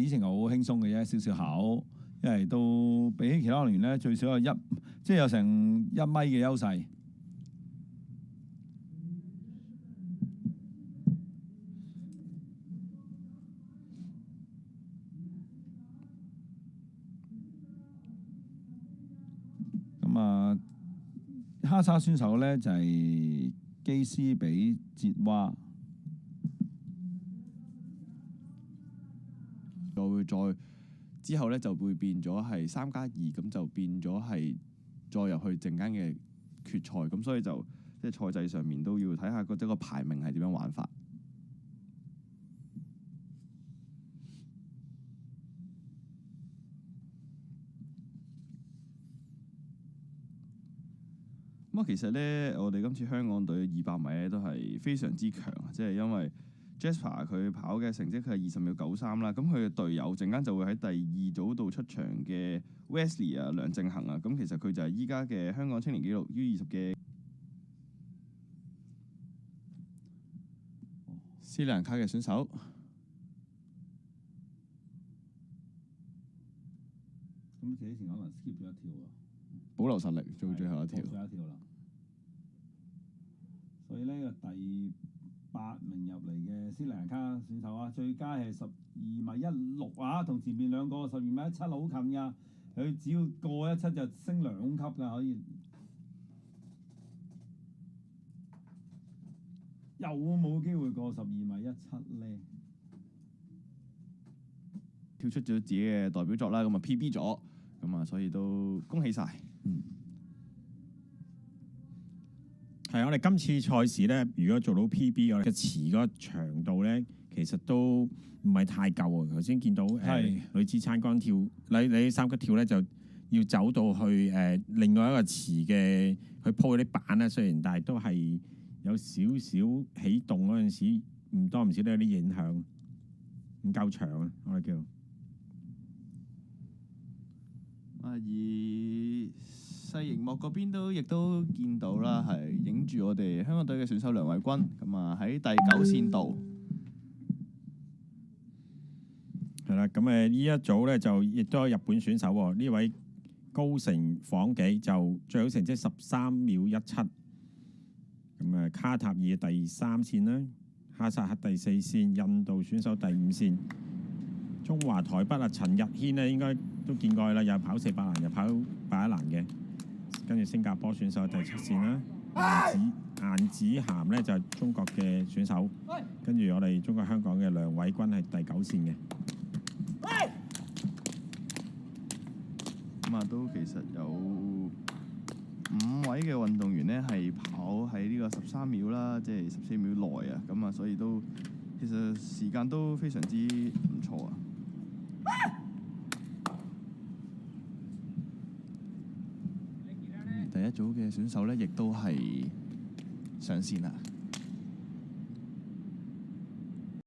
以前係好輕鬆嘅啫，少少考，因為都比起其他年咧，最少有即係有成1米嘅優勢。咁啊，哈薩選手咧就係基斯比捷娃。之後咧就會變咗係3+2，咁就變咗係再入去陣間嘅決賽，咁所以就即係賽制上面都要睇下個排名係點樣玩法。咁啊，其實咧，我哋今次香港隊200米咧都係非常之強，即係因為 Jasper 佢跑嘅成績佢係20秒93啦，咁佢嘅隊友陣間就會喺第2組度出場嘅 Wesley 啊，梁正恒啊，咁其實佢就係依家嘅香港青年紀錄 U20嘅斯里蘭卡嘅選手。咁之前可能 skip 咗一條啊，保留實力做最後一條。所以呢個第8名入嚟嘅斯里蘭卡選手啊，最佳係12米16啊，同前面兩個12米17好近㗎。佢只要過17就升2級㗎，可以。有冇機會過12米17呢？跳出咗自己嘅代表作啦，咁啊 PB 咗，咁啊所以都恭喜晒。係我哋今次賽事咧，如果做到 PB 我哋嘅池嗰個長度咧，其實都唔係太夠啊！頭先見到女子撐杆跳，你3級跳咧就要走到去另外一個池嘅去鋪嗰啲板啦，雖然但係都係有少少起動嗰陣時，唔多唔少都有啲影響，唔夠長啊！我哋叫。細熒幕嗰邊亦都見到啦，係影住我哋香港隊嘅選手梁偉君，咁啊喺第9線度。係啦，咁呢一組咧就亦都有日本選手喎，呢位高城晃紀就最好成績13秒17，咁啊卡塔爾第3線啦，哈薩克第4線，印度選手第5線，中華台北啊陳日軒咧應該都見過啦，又跑400欄又跑800欄嘅。跟住新加坡選手第7線啦，顏子涵咧就係中國嘅選手，跟住我哋中國香港嘅梁偉君係第9線嘅。咁啊，都其實有5位嘅運動員呢係跑喺呢個13秒啦，即係14秒內啊，咁啊，所以都其實時間都非常之唔錯啊。第一組嘅選手呢，亦都係上線啦。